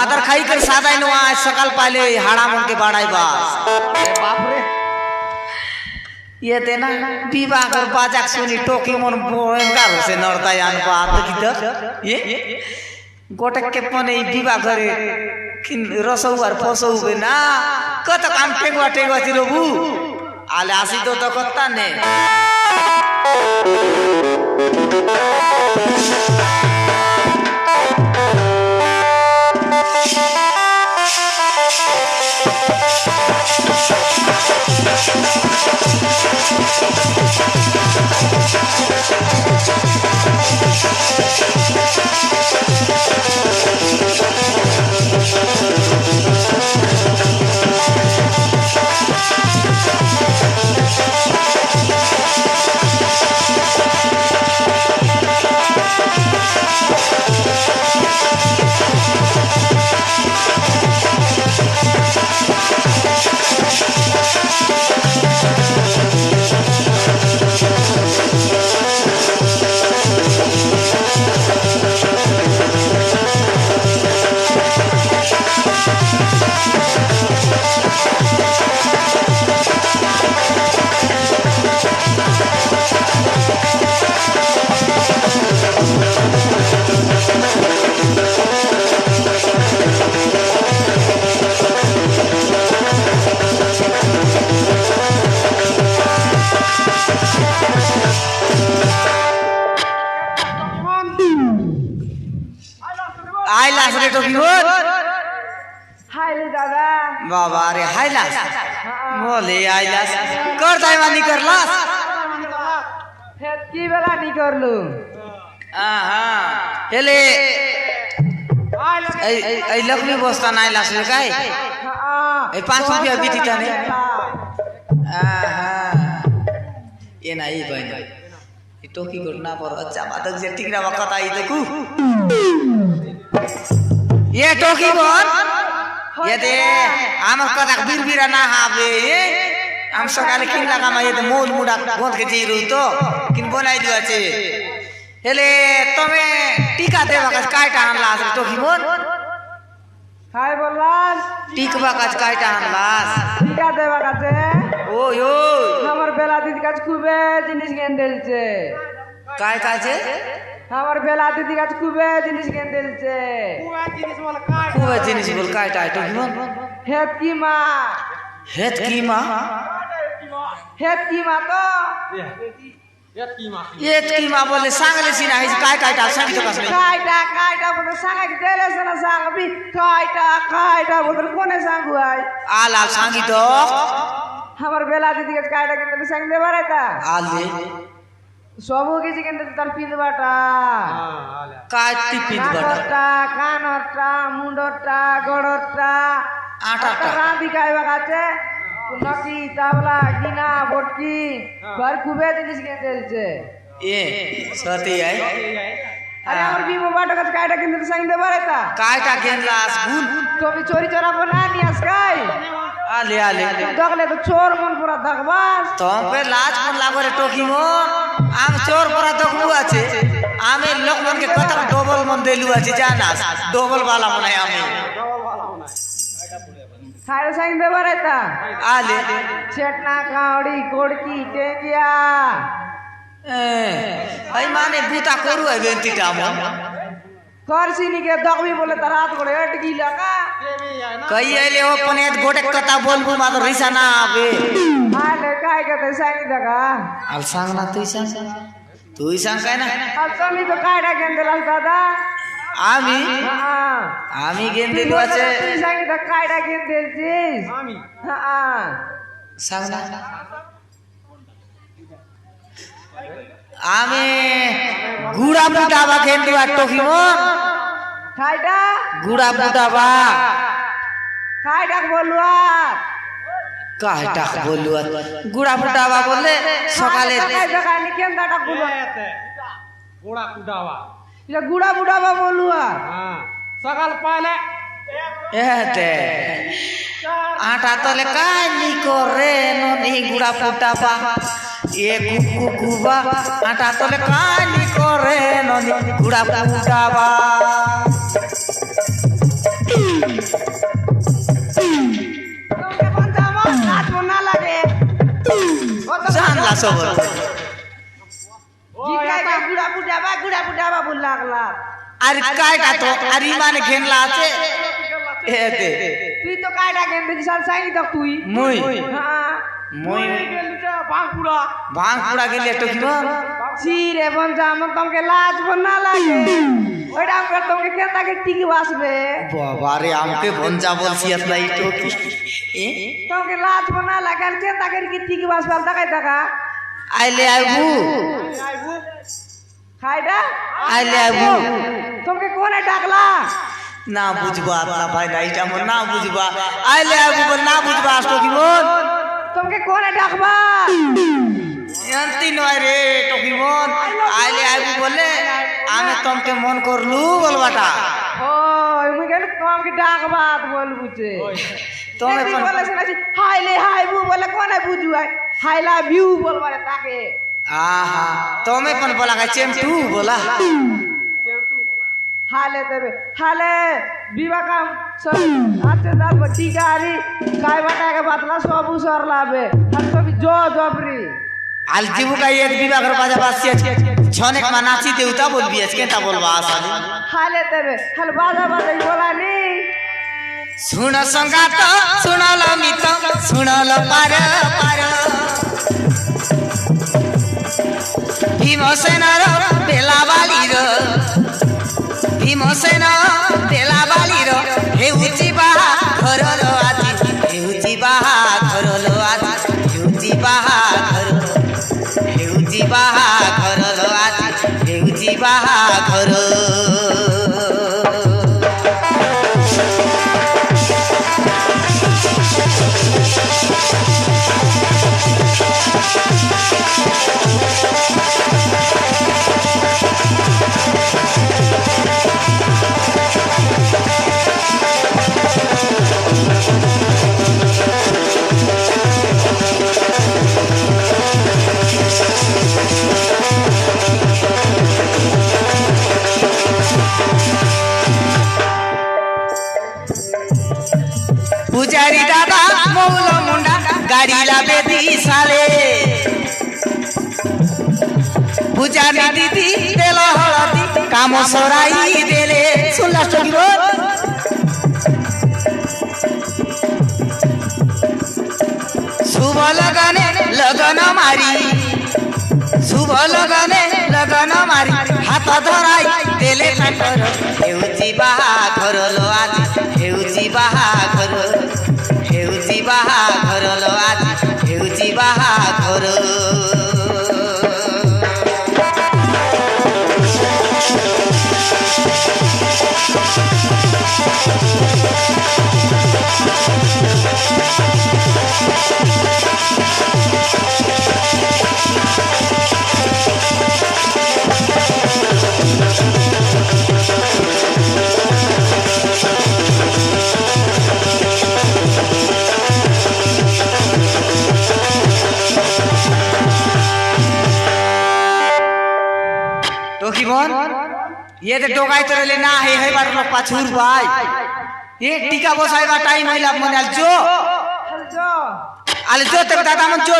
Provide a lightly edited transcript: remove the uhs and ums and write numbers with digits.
मादर खाई कर सादा नो आज सकाल पाले हाड़ा मन के बाड़ाई बास बाप रे ये तेना विवाह कर बाजाक सुनी टोकी मन भयंकर से नरता यान बात की तो ये गोटक के पने विवाह करे किन रसौ और फसौ बे ना कत काम टेगवा तिरोबु आले आसी तो कत्ता ने हाइलास रे टोकी हो हाइले दादा बाबा रे हाइलास बोले हाइलास कर दाई मानी करलास हे की बेला नी करलु हां हेले ए लक्ष्मी बस्ता नाइलास रे काई हां ए 5 रुपया बीती ताने ये नाही बहन ये टोकी घटना पर अच्छा बातक जे टिकरा वक्त आई देखू ये टोकी बोल ये दे आम कदा बीरबीरा ना हावे आम सकाले किन लगा मा ये मोल मुडा गोंद के जीरु तो किन बनाई दिवा छे हेले तमे टीका देवा का काटा आनलास टोकी बोल हाय बोलास टीकवा का काटा आनलास टीका देवा काছে ओय ओय हमर बेला दीदी काছে খুবে জিনিস গেন দেলছে काय काছে हमर बेला दीदी काছে খুবে জিনিস গেন দেলছে खूब जिनिस बोल काटा टोकी बोल हेत की माँ हेत कीमा तो ये कीमा बोले सांगले सिना है काय काटा सांगी तो कसले कायटा बोल सांगा की देले सना सांग भी कायटा बोल कोने सांगू आय आला सांगी तो हमर बेला दीदी काছে कायटा के सांग दे बराता आले सबू के चिकन तल पिंद बाटा काय टिपित बटा नाकटा कानटा मुंडटा गड़टा आटा रांदी खाइबा काছে नकी तावला गिना बोटकी घर खूबे जिनिस के देलছে ए सती है अरे हमर बीमो बाटा काছে कायटा के सांग दे बराता कायटा गेनलास भूल তুমি চোরি চোরা বনা নিয়াস কাই आले দেখলে তো চোর মন পুরা দেখবাস तो पे लाज मन लागो रे टोकी मो आम चोर परा देखलु आछे आमे लोक मन के कतक डबल मन देलु आछे जानास डबल वाला मन है आमे খাইরে सांग दे बराता आले चटना कावड़ी कोड़की टेंगिया आई माने बूता करू है बेंतीटा मन करसिनी के दगवी बोले त रात को हेट गिला का कई आइले हो पनेत गोटे कथा बोलबू मा तो रिसा ना आवे आले काय के त सांग दगा आल सांगना तू सांग काय ना असली तो कायडा गेंदेला दादा आमी हां आमी गेंदेलु आछे तू सांग त कायडा गेंदेलছিস आमी हां सांगना आमी गुड़ा बुटावा गेंदुआ टोकी मन कायडा गुड़ा बुटावा कायडा बोलुआ कायटा बोलुआ गुड़ा बुटावा बोले सकाले जगह निकेन दाटा बोलुआ गोड़ा कुडावा ये गुड़ा बुढ़ावा बोलुआ हां सकाल पहले एते आटा तले काय नी करे नो नी गुड़ा बुटावा ये कुकुबा आटा तले काय नी करे नो नी गुड़ा बुटावा তোমকে বঞ্জাবো নাচবো না লাগে জানলা সবর জিকাইবা গুড়া বুড়াবা বল লাগলা আর কায়টা তো আর ইমানে ঘেনলা আছে এতে তুই তো কাইটা গেম দিছিস আর চাই তো তুই মুই হ্যাঁ মুই বাঁকুড়া ভাঙ পুরা গেলে একটু কি বল চিরে বঞ্জাবো তোমাকে লাজবো না লাগে ওইটা আমরা তোমাকে কেতাকে টিকি বাসবে বাবা রে আমাকে ভঞ্জা বলছি আপনাই তো কি এ তোমাকে লাজবো না লাগে আর কেতাকে কি টিকি বাসবে দেখাই দেখা আইলে আইবু খাইডা আইলে আইবু তোমাকে কোনে ডাকলা না বুঝবা না ভাই না এটা মন না বুঝবা আইলে আইবু বল না বুঝবা আসতো কি বল তোমাকে কোনে ডাকবা জানতি নয় রে তো কি বল আইলে আইবু বলে আমি তোমাকে মন করলু বলবাটা ও আমি গেল তোমাকে ডাকবা বল বুঝে তুমি তুমি কোন বলে শুনেছি হাইলে হাইবু বলে কোনে বুঝু হাই লাভ ইউ বলবারে তাকে आहा तुम्हें कौन बोला का चेमटू बोला हाले देवे हाले विवाह का सब आते दाल बट्टी गारी काय बटा के बातला सब उसर लाबे हम तो भी जो जबरी अलजीबू का ये विवाह कर बाजा बासिया छने का नाची देवता बोल बिया के ता बोलवा आसानी हाले देवे हल बाजा बाजा बोला नी सुन संगात सुन ल मित सुन ल पार पार भीमसेन र बेलाबाली र भीमसेन बेलाबाली र हेउची बाहा घर ल आदि हेउची बाहा घर ल आदि हेउची बाहा घर हेउची बाहा घर ल आदि हेउची बाहा घर पुजारी दादा मौल मुंडा गाड़ी लाबे दी साले पुजारी दीदी तेल हळदी काम सराई देले सुनला स्टोरी बोल शुभ लगने लगन मारी शुभ लगने लगन मारी हाथ धराई देले काटर हेउची बाहाघर लो आज हेउची बाहाघर हेउची बाहाघर लो आज हेउची बाहाघर ये तो टोकाई तो ले ना है बार लोग पाछूर भाई ये टीका बसाई का टाइम है लब मन जो हल जो अल जो तक दादा मन जो